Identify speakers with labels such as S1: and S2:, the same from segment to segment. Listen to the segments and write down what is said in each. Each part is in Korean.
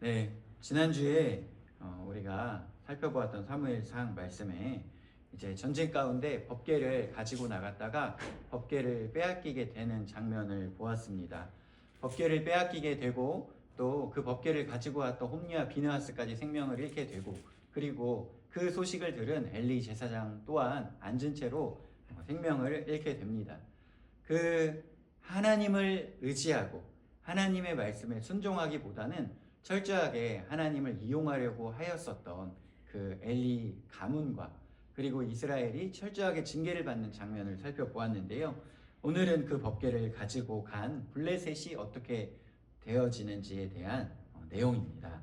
S1: 네, 지난주에 우리가 살펴보았던 사무엘상 말씀에 이제 전쟁 가운데 법궤를 가지고 나갔다가 법궤를 빼앗기게 되는 장면을 보았습니다. 법궤를 빼앗기게 되고 또 그 법궤를 가지고 왔던 홈리와 비느하스까지 생명을 잃게 되고, 그리고 그 소식을 들은 엘리 제사장 또한 앉은 채로 생명을 잃게 됩니다. 그 하나님을 의지하고 하나님의 말씀에 순종하기보다는 철저하게 하나님을 이용하려고 하였었던 그 엘리 가문과, 그리고 이스라엘이 철저하게 징계를 받는 장면을 살펴보았는데요. 오늘은 그 법궤를 가지고 간 블레셋이 어떻게 되어지는지에 대한 내용입니다.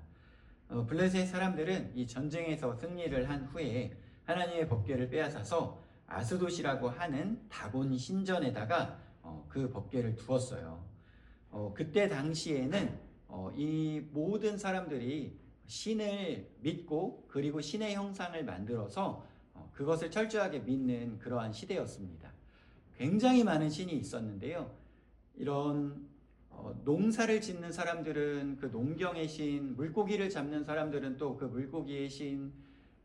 S1: 블레셋 사람들은 이 전쟁에서 승리를 한 후에 하나님의 법궤를 빼앗아서 아스돗이라고 하는 다곤 신전에다가 그 법궤를 두었어요. 그때 당시에는 이 모든 사람들이 신을 믿고, 그리고 신의 형상을 만들어서 그것을 철저하게 믿는 그러한 시대였습니다. 굉장히 많은 신이 있었는데요. 이런 농사를 짓는 사람들은 그 농경의 신, 물고기를 잡는 사람들은 또 그 물고기의 신,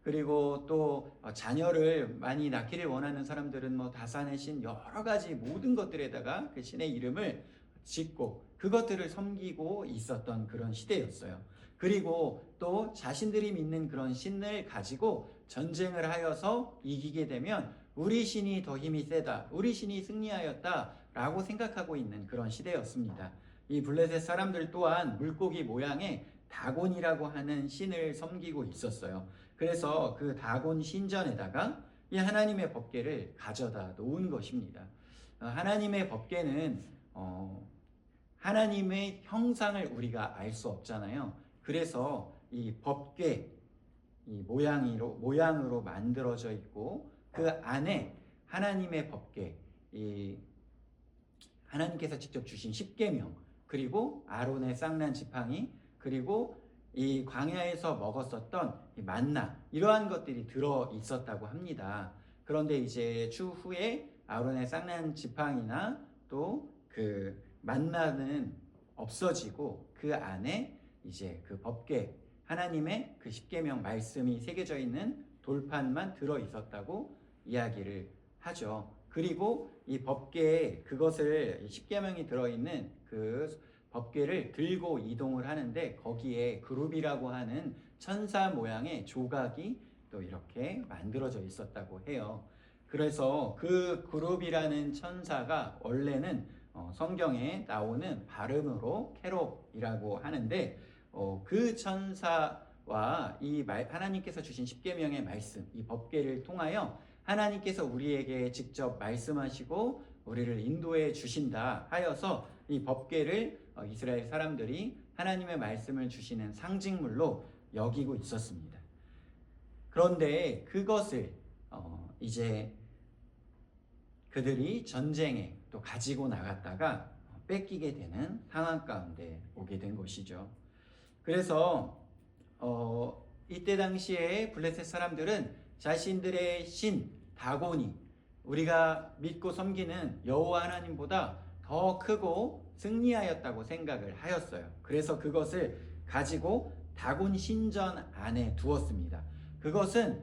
S1: 그리고 또 자녀를 많이 낳기를 원하는 사람들은 뭐 다산의 신, 여러 가지 모든 것들에다가 그 신의 이름을 짓고 그것들을 섬기고 있었던 그런 시대였어요. 그리고 또 자신들이 믿는 그런 신을 가지고 전쟁을 하여서 이기게 되면 우리 신이 더 힘이 세다, 우리 신이 승리하였다 라고 생각하고 있는 그런 시대였습니다. 이 블레셋 사람들 또한 물고기 모양의 다곤이라고 하는 신을 섬기고 있었어요. 그래서 그 다곤 신전에다가 이 하나님의 법궤를 가져다 놓은 것입니다. 하나님의 법궤는 하나님의 형상을 우리가 알 수 없잖아요. 그래서 이 법궤, 이 모양으로 만들어져 있고, 그 안에 하나님의 법궤, 이 하나님께서 직접 주신 십계명, 그리고 아론의 쌍난 지팡이, 그리고 이 광야에서 먹었었던 이 만나, 이러한 것들이 들어 있었다고 합니다. 그런데 이제 추후에 아론의 쌍난 지팡이나 또 그 만나는 없어지고 그 안에 이제 그 법궤, 하나님의 그 십계명 말씀이 새겨져 있는 돌판만 들어 있었다고 이야기를 하죠. 그리고 이 법궤에 그것을 십계명이 들어있는 그 법궤를 들고 이동을 하는데, 거기에 그룹이라고 하는 천사 모양의 조각이 또 이렇게 만들어져 있었다고 해요. 그래서 그 그룹이라는 천사가 원래는 성경에 나오는 발음으로 케롭이라고 하는데, 그 천사와 이 하나님께서 주신 십계명의 말씀, 이 법궤를 통하여 하나님께서 우리에게 직접 말씀하시고 우리를 인도해 주신다 하여서 이 법궤를 이스라엘 사람들이 하나님의 말씀을 주시는 상징물로 여기고 있었습니다. 그런데 그것을 이제 그들이 전쟁에 또 가지고 나갔다가 뺏기게 되는 상황 가운데 오게 된 것이죠. 그래서 이때 당시에 블레셋 사람들은 자신들의 신 다곤이 우리가 믿고 섬기는 여호와 하나님보다 더 크고 승리하였다고 생각을 하였어요. 그래서 그것을 가지고 다곤 신전 안에 두었습니다. 그것은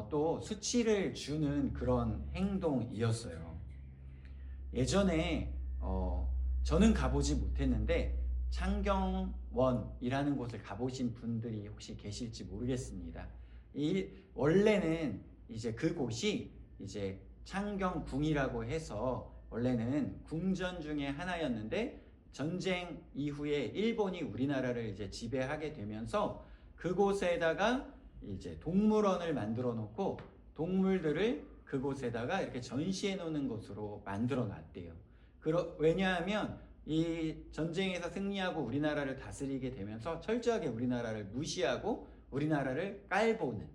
S1: 또 수치를 주는 그런 행동이었어요. 예전에 저는 가보지 못했는데 창경원이라는 곳을 가보신 분들이 혹시 계실지 모르겠습니다. 원래는 이제 그곳이 이제 창경궁이라고 해서 원래는 궁전 중에 하나였는데, 전쟁 이후에 일본이 우리나라를 이제 지배하게 되면서 그곳에다가 이제 동물원을 만들어 놓고 동물들을 그곳에다가 이렇게 전시해 놓는 곳으로 만들어 놨대요. 왜냐하면 이 전쟁에서 승리하고 우리나라를 다스리게 되면서 철저하게 우리나라를 무시하고 우리나라를 깔보는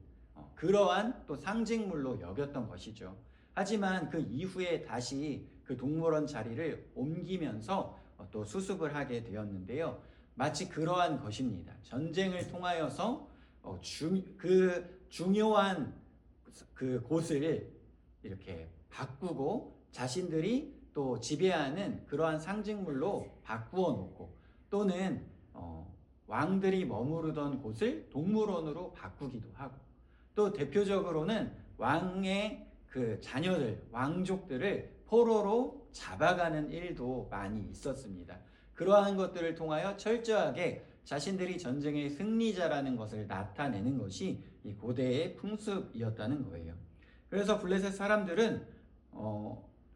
S1: 그러한 또 상징물로 여겼던 것이죠. 하지만 그 이후에 다시 그 동물원 자리를 옮기면서 또 수습을 하게 되었는데요. 마치 그러한 것입니다. 전쟁을 통하여서 그 중요한 그 곳을 이렇게 바꾸고 자신들이 또 지배하는 그러한 상징물로 바꾸어 놓고, 또는 왕들이 머무르던 곳을 동물원으로 바꾸기도 하고, 또 대표적으로는 왕의 그 자녀들, 왕족들을 포로로 잡아가는 일도 많이 있었습니다. 그러한 것들을 통하여 철저하게 자신들이 전쟁의 승리자라는 것을 나타내는 것이 이 고대의 풍습이었다는 거예요. 그래서 블레셋 사람들은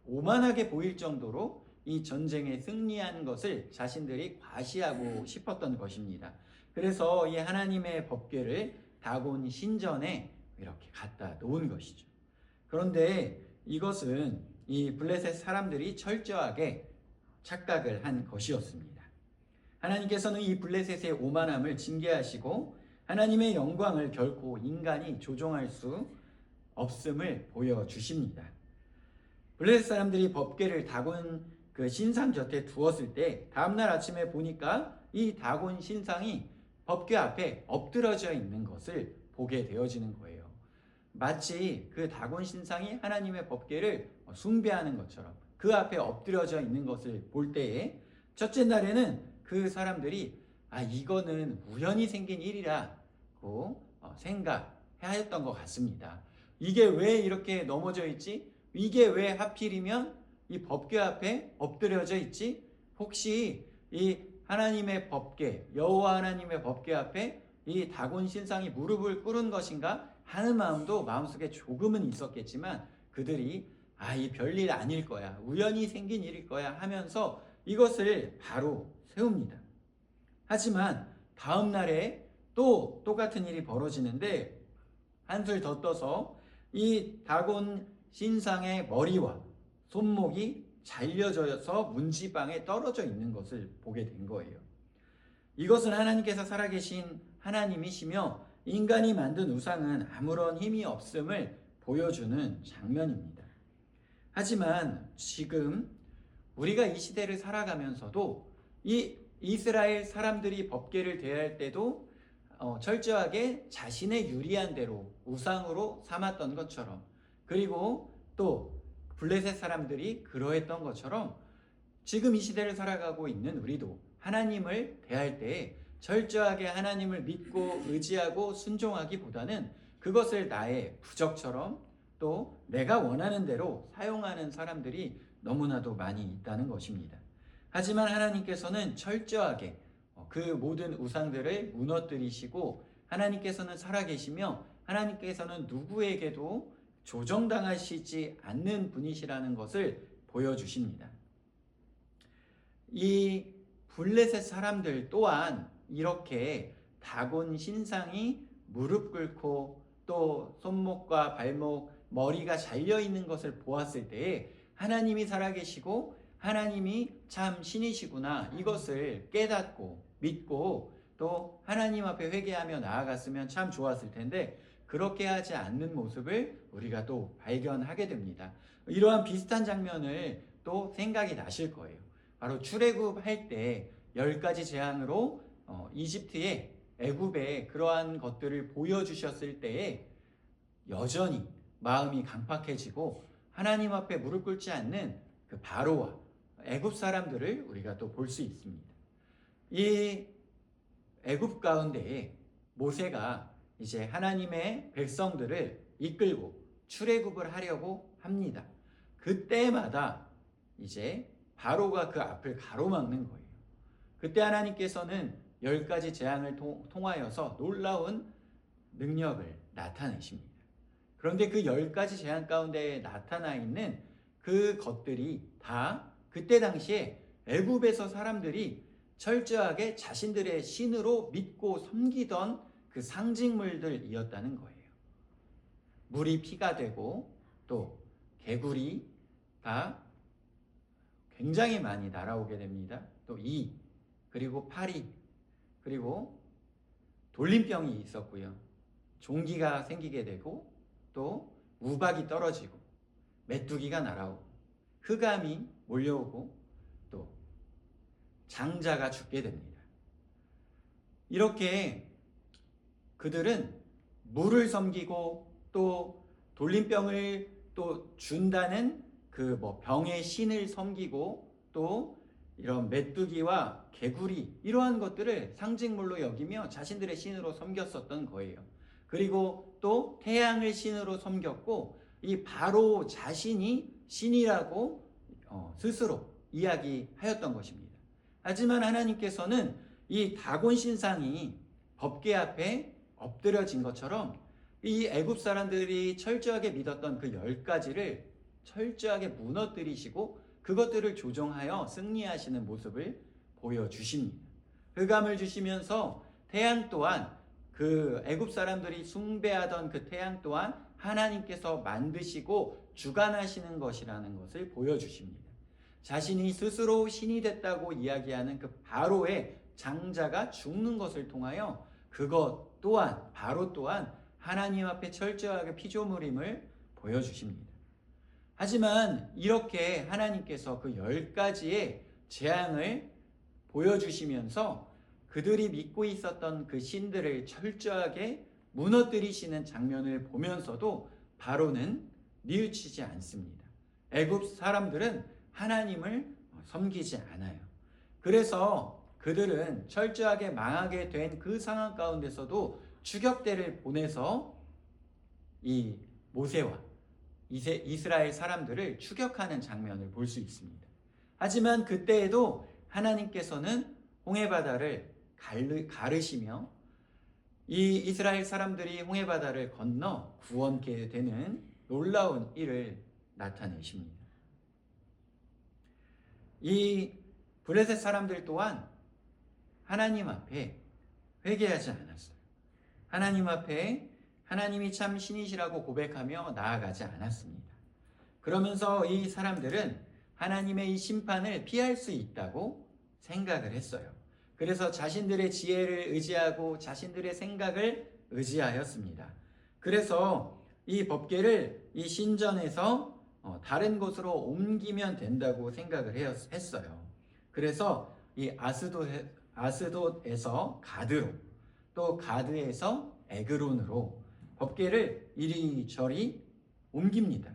S1: 오만하게 보일 정도로 이 전쟁에 승리한 것을 자신들이 과시하고 싶었던 것입니다. 그래서 이 하나님의 법궤를 다곤 신전에 이렇게 갖다 놓은 것이죠. 그런데 이것은 이 블레셋 사람들이 철저하게 착각을 한 것이었습니다. 하나님께서는 이 블레셋의 오만함을 징계하시고 하나님의 영광을 결코 인간이 조종할 수 없음을 보여주십니다. 블레셋 사람들이 법궤를 다곤 그 신상 곁에 두었을 때 다음날 아침에 보니까 이 다곤 신상이 법궤 앞에 엎드러져 있는 것을 보게 되어지는 거예요. 마치 그 다곤 신상이 하나님의 법궤를 숭배하는 것처럼 그 앞에 엎드려져 있는 것을 볼 때에 첫째 날에는 그 사람들이 이거는 우연히 생긴 일이라고 생각하였던 것 같습니다. 이게 왜 이렇게 넘어져 있지? 이게 왜 하필이면 이 법궤 앞에 엎드려져 있지? 혹시 이 하나님의 법궤, 여호와 하나님의 법궤 앞에 이 다곤 신상이 무릎을 꿇은 것인가 하는 마음도 마음속에 조금은 있었겠지만 그들이 이 별일 아닐 거야, 우연히 생긴 일일 거야 하면서 이것을 바로 세웁니다. 하지만 다음 날에 또 똑같은 일이 벌어지는데 한술 더 떠서 이 다곤 신상의 머리와 손목이 잘려져서 문지방에 떨어져 있는 것을 보게 된 거예요. 이것은 하나님께서 살아계신 하나님이시며 인간이 만든 우상은 아무런 힘이 없음을 보여주는 장면입니다. 하지만 지금 우리가 이 시대를 살아가면서도 이 이스라엘 사람들이 법궤를 대할 때도 철저하게 자신의 유리한 대로 우상으로 삼았던 것처럼, 그리고 또 블레셋 사람들이 그러했던 것처럼 지금 이 시대를 살아가고 있는 우리도 하나님을 대할 때 철저하게 하나님을 믿고 의지하고 순종하기보다는 그것을 나의 부적처럼 또 내가 원하는 대로 사용하는 사람들이 너무나도 많이 있다는 것입니다. 하지만 하나님께서는 철저하게 그 모든 우상들을 무너뜨리시고 하나님께서는 살아계시며 하나님께서는 누구에게도 조정당하시지 않는 분이시라는 것을 보여주십니다. 이 블레셋 사람들 또한 이렇게 다곤 신상이 무릎 꿇고 또 손목과 발목, 머리가 잘려있는 것을 보았을 때에 하나님이 살아계시고 하나님이 참 신이시구나, 이것을 깨닫고 믿고 또 하나님 앞에 회개하며 나아갔으면 참 좋았을 텐데 그렇게 하지 않는 모습을 우리가 또 발견하게 됩니다. 이러한 비슷한 장면을 또 생각이 나실 거예요. 바로 출애굽할 때 10가지 재앙으로 이집트에, 애굽에 그러한 것들을 보여주셨을 때에 여전히 마음이 강팍해지고 하나님 앞에 무릎 꿇지 않는 그 바로와 애굽 사람들을 우리가 또 볼 수 있습니다. 이 애굽 가운데에 모세가 이제 하나님의 백성들을 이끌고 출애굽을 하려고 합니다. 그때마다 이제 바로가 그 앞을 가로막는 거예요. 그때 하나님께서는 10가지 재앙을 통하여서 놀라운 능력을 나타내십니다. 그런데 그 10가지 재앙 가운데 나타나 있는 그 것들이 다 그때 당시에 애굽에서 사람들이 철저하게 자신들의 신으로 믿고 섬기던 그 상징물들이었다는 거예요. 물이 피가 되고 또 개구리가 굉장히 많이 날아오게 됩니다. 또 그리고 파리, 그리고 돌림병이 있었고요. 종기가 생기게 되고 또 우박이 떨어지고 메뚜기가 날아오고 흑암이 몰려오고 또 장자가 죽게 됩니다. 이렇게 그들은 물을 섬기고 또 돌림병을 또 준다는 그 병의 신을 섬기고 또 이런 메뚜기와 개구리 이러한 것들을 상징물로 여기며 자신들의 신으로 섬겼었던 거예요. 그리고 또 태양을 신으로 섬겼고 이 바로 자신이 신이라고 스스로 이야기하였던 것입니다. 하지만 하나님께서는 이 다곤 신상이 법궤 앞에 엎드려진 것처럼 이 애굽 사람들이 철저하게 믿었던 그 10가지를 철저하게 무너뜨리시고 그것들을 조정하여 승리하시는 모습을 보여주십니다. 흑암을 주시면서 태양 또한 그 애굽 사람들이 숭배하던 그 태양 또한 하나님께서 만드시고 주관하시는 것이라는 것을 보여주십니다. 자신이 스스로 신이 됐다고 이야기하는 그 바로의 장자가 죽는 것을 통하여 그것 또한 바로 또한 하나님 앞에 철저하게 피조물임을 보여주십니다. 하지만 이렇게 하나님께서 그 10가지의 재앙을 보여주시면서 그들이 믿고 있었던 그 신들을 철저하게 무너뜨리시는 장면을 보면서도 바로는 뉘우치지 않습니다. 애굽 사람들은 하나님을 섬기지 않아요. 그래서 그들은 철저하게 망하게 된 그 상황 가운데서도 추격대를 보내서 이 모세와 이스라엘 사람들을 추격하는 장면을 볼 수 있습니다. 하지만 그때에도 하나님께서는 홍해바다를 가르시며 이 이스라엘 사람들이 홍해바다를 건너 구원케 되는 놀라운 일을 나타내십니다. 이 블레셋 사람들 또한 하나님 앞에 회개하지 않았어요. 하나님 앞에 하나님이 참 신이시라고 고백하며 나아가지 않았습니다. 그러면서 이 사람들은 하나님의 이 심판을 피할 수 있다고 생각을 했어요. 그래서 자신들의 지혜를 의지하고 자신들의 생각을 의지하였습니다. 그래서 이 법궤를 이 신전에서 다른 곳으로 옮기면 된다고 생각을 했어요. 그래서 이 아스돗에서 가드로 또 가드에서 에그론으로 법궤를 이리저리 옮깁니다.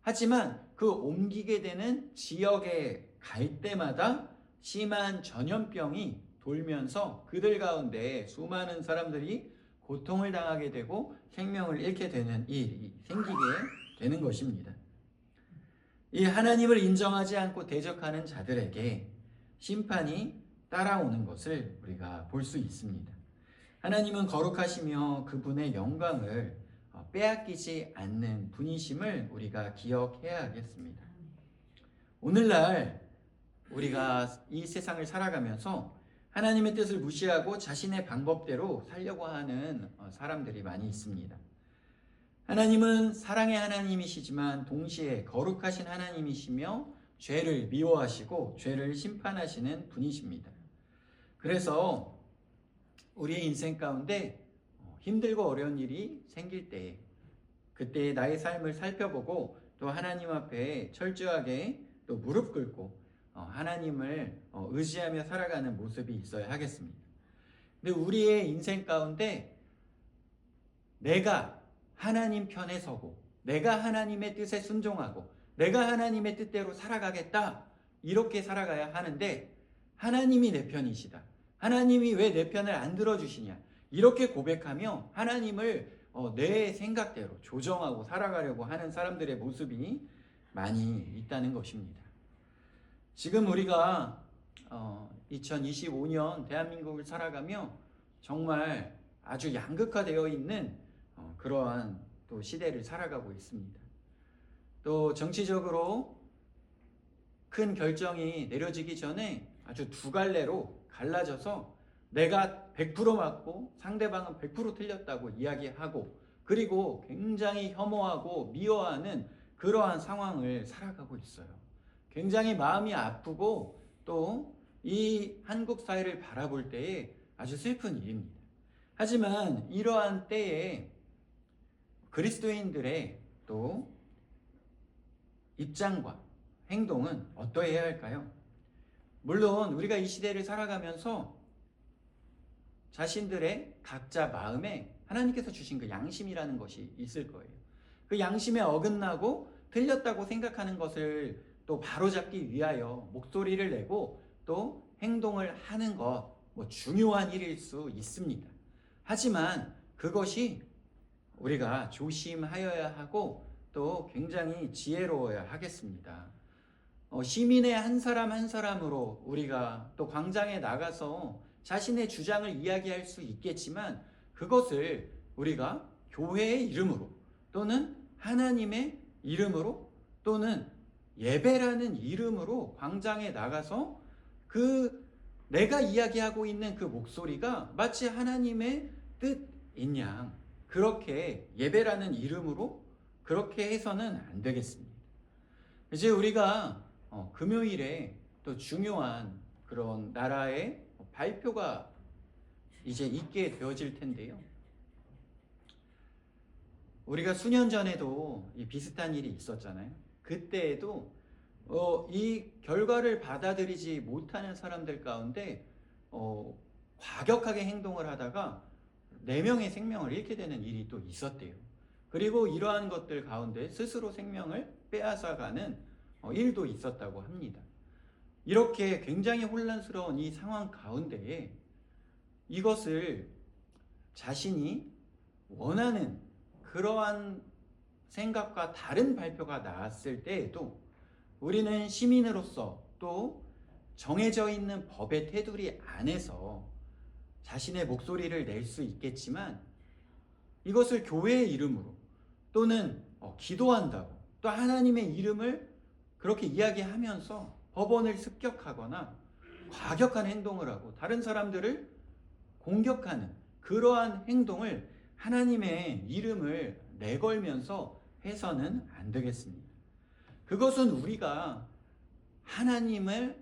S1: 하지만 그 옮기게 되는 지역에 갈 때마다 심한 전염병이 돌면서 그들 가운데 수많은 사람들이 고통을 당하게 되고 생명을 잃게 되는 일이 생기게 되는 것입니다. 이 하나님을 인정하지 않고 대적하는 자들에게 심판이 따라오는 것을 우리가 볼 수 있습니다. 하나님은 거룩하시며 그분의 영광을 빼앗기지 않는 분이심을 우리가 기억해야 하겠습니다. 오늘날 우리가 이 세상을 살아가면서 하나님의 뜻을 무시하고 자신의 방법대로 살려고 하는 사람들이 많이 있습니다. 하나님은 사랑의 하나님이시지만 동시에 거룩하신 하나님이시며 죄를 미워하시고 죄를 심판하시는 분이십니다. 그래서 우리의 인생 가운데 힘들고 어려운 일이 생길 때 그때 나의 삶을 살펴보고 또 하나님 앞에 철저하게 또 무릎 꿇고 하나님을 의지하며 살아가는 모습이 있어야 하겠습니다. 근데 우리의 인생 가운데 내가 하나님 편에 서고 내가 하나님의 뜻에 순종하고 내가 하나님의 뜻대로 살아가겠다 이렇게 살아가야 하는데 하나님이 내 편이시다. 하나님이 왜 내 편을 안 들어주시냐 이렇게 고백하며 하나님을 내 생각대로 조정하고 살아가려고 하는 사람들의 모습이 많이 있다는 것입니다. 지금 우리가 2025년 대한민국을 살아가며 정말 아주 양극화되어 있는 그러한 또 시대를 살아가고 있습니다. 또 정치적으로 큰 결정이 내려지기 전에 아주 두 갈래로 갈라져서 내가 100% 맞고 상대방은 100% 틀렸다고 이야기하고 그리고 굉장히 혐오하고 미워하는 그러한 상황을 살아가고 있어요. 굉장히 마음이 아프고 또 이 한국 사회를 바라볼 때에 아주 슬픈 일입니다. 하지만 이러한 때에 그리스도인들의 또 입장과 행동은 어떠해야 할까요? 물론 우리가 이 시대를 살아가면서 자신들의 각자 마음에 하나님께서 주신 그 양심이라는 것이 있을 거예요. 그 양심에 어긋나고 틀렸다고 생각하는 것을 또 바로잡기 위하여 목소리를 내고 또 행동을 하는 것, 중요한 일일 수 있습니다. 하지만 그것이 우리가 조심하여야 하고 또 굉장히 지혜로워야 하겠습니다. 시민의 한 사람 한 사람으로 우리가 또 광장에 나가서 자신의 주장을 이야기할 수 있겠지만 그것을 우리가 교회의 이름으로 또는 하나님의 이름으로 또는 예배라는 이름으로 광장에 나가서 내가 이야기하고 있는 그 목소리가 마치 하나님의 뜻인 양 그렇게 예배라는 이름으로 그렇게 해서는 안 되겠습니다. 이제 우리가 금요일에 또 중요한 그런 나라의 발표가 이제 있게 되어질 텐데요. 우리가 수년 전에도 이 비슷한 일이 있었잖아요. 그때에도 이 결과를 받아들이지 못하는 사람들 가운데 과격하게 행동을 하다가 4명의 생명을 잃게 되는 일이 또 있었대요. 그리고 이러한 것들 가운데 스스로 생명을 빼앗아가는 일도 있었다고 합니다. 이렇게 굉장히 혼란스러운 이 상황 가운데에 이것을 자신이 원하는 그러한 생각과 다른 발표가 나왔을 때에도 우리는 시민으로서 또 정해져 있는 법의 테두리 안에서 자신의 목소리를 낼 수 있겠지만 이것을 교회의 이름으로 또는 기도한다고 또 하나님의 이름을 그렇게 이야기하면서 법원을 습격하거나 과격한 행동을 하고 다른 사람들을 공격하는 그러한 행동을 하나님의 이름을 내걸면서 해서는 안 되겠습니다. 그것은 우리가 하나님을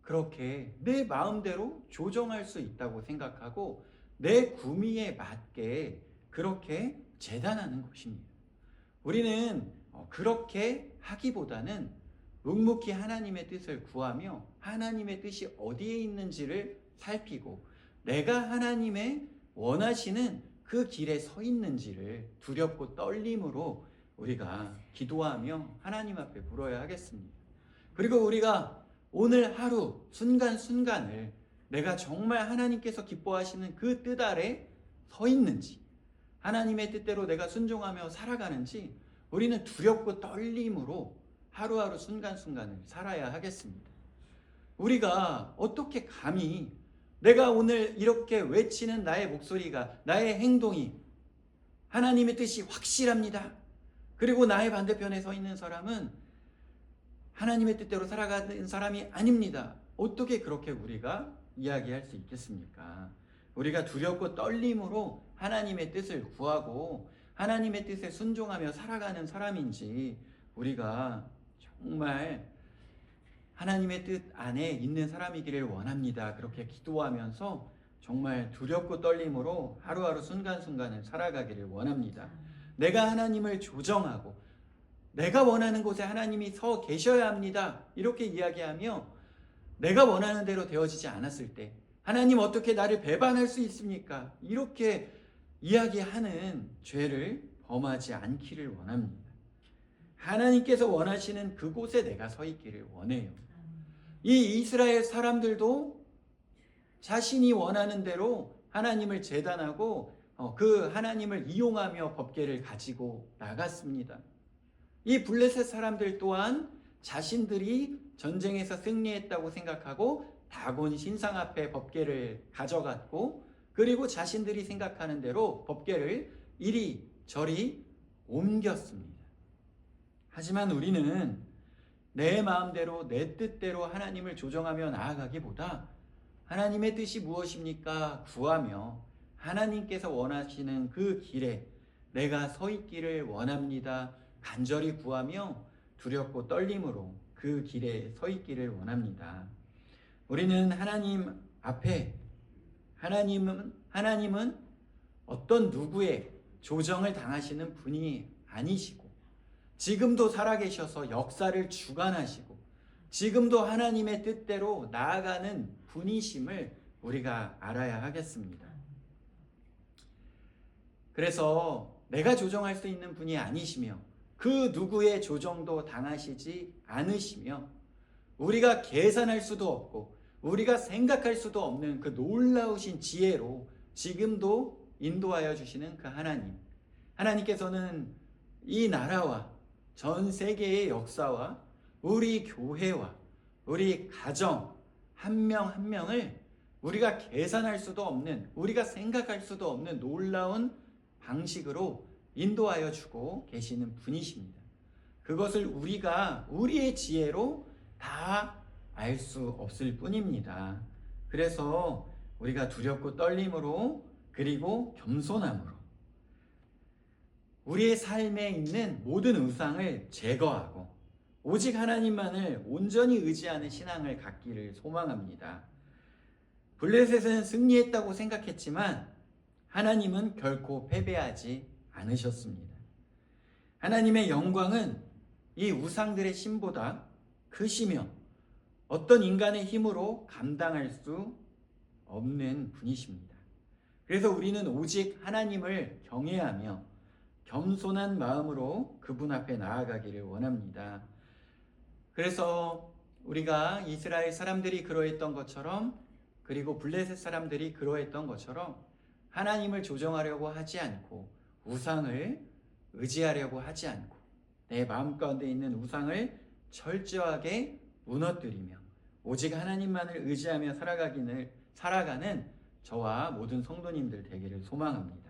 S1: 그렇게 내 마음대로 조정할 수 있다고 생각하고 내 구미에 맞게 그렇게 재단하는 것입니다. 우리는 그렇게 하기보다는 묵묵히 하나님의 뜻을 구하며 하나님의 뜻이 어디에 있는지를 살피고 내가 하나님의 원하시는 그 길에 서 있는지를 두렵고 떨림으로 우리가 기도하며 하나님 앞에 물어야 하겠습니다. 그리고 우리가 오늘 하루 순간순간을 내가 정말 하나님께서 기뻐하시는 그 뜻 아래 서 있는지 하나님의 뜻대로 내가 순종하며 살아가는지 우리는 두렵고 떨림으로 하루하루 순간순간을 살아야 하겠습니다. 우리가 어떻게 감히 내가 오늘 이렇게 외치는 나의 목소리가 나의 행동이 하나님의 뜻이 확실합니다. 그리고 나의 반대편에 서 있는 사람은 하나님의 뜻대로 살아가는 사람이 아닙니다. 어떻게 그렇게 우리가 이야기할 수 있겠습니까? 우리가 두렵고 떨림으로 하나님의 뜻을 구하고 하나님의 뜻에 순종하며 살아가는 사람인지 우리가 정말 하나님의 뜻 안에 있는 사람이기를 원합니다. 그렇게 기도하면서 정말 두렵고 떨림으로 하루하루 순간순간을 살아가기를 원합니다. 내가 하나님을 조정하고 내가 원하는 곳에 하나님이 서 계셔야 합니다. 이렇게 이야기하며 내가 원하는 대로 되어지지 않았을 때 하나님 어떻게 나를 배반할 수 있습니까? 이렇게 이야기하는 죄를 범하지 않기를 원합니다. 하나님께서 원하시는 그곳에 내가 서 있기를 원해요. 이 이스라엘 사람들도 자신이 원하는 대로 하나님을 제단하고 그 하나님을 이용하며 법궤를 가지고 나갔습니다. 이 블레셋 사람들 또한 자신들이 전쟁에서 승리했다고 생각하고 다곤 신상 앞에 법궤를 가져갔고 그리고 자신들이 생각하는 대로 법궤를 이리저리 옮겼습니다. 하지만 우리는 내 마음대로 내 뜻대로 하나님을 조정하며 나아가기보다 하나님의 뜻이 무엇입니까? 구하며 하나님께서 원하시는 그 길에 내가 서 있기를 원합니다. 간절히 구하며 두렵고 떨림으로 그 길에 서 있기를 원합니다. 우리는 하나님 앞에 하나님은 어떤 누구의 조정을 당하시는 분이 아니시고 지금도 살아계셔서 역사를 주관하시고 지금도 하나님의 뜻대로 나아가는 분이심을 우리가 알아야 하겠습니다. 그래서 내가 조정할 수 있는 분이 아니시며 그 누구의 조정도 당하시지 않으시며 우리가 계산할 수도 없고 우리가 생각할 수도 없는 그 놀라우신 지혜로 지금도 인도하여 주시는 그 하나님. 하나님께서는 이 나라와 전 세계의 역사와 우리 교회와 우리 가정 한 명 한 명을 우리가 계산할 수도 없는, 우리가 생각할 수도 없는 놀라운 방식으로 인도하여 주고 계시는 분이십니다. 그것을 우리가 우리의 지혜로 다 알 수 없을 뿐입니다. 그래서 우리가 두렵고 떨림으로 그리고 겸손함으로 우리의 삶에 있는 모든 우상을 제거하고 오직 하나님만을 온전히 의지하는 신앙을 갖기를 소망합니다. 블레셋은 승리했다고 생각했지만 하나님은 결코 패배하지 않으셨습니다. 하나님의 영광은 이 우상들의 신보다 크시며 어떤 인간의 힘으로 감당할 수 없는 분이십니다. 그래서 우리는 오직 하나님을 경외하며 겸손한 마음으로 그분 앞에 나아가기를 원합니다. 그래서 우리가 이스라엘 사람들이 그러했던 것처럼, 그리고 블레셋 사람들이 그러했던 것처럼 하나님을 조정하려고 하지 않고 우상을 의지하려고 하지 않고 내 마음 가운데 있는 우상을 철저하게 무너뜨리며 오직 하나님만을 의지하며 살아가는 저와 모든 성도님들 되기를 소망합니다.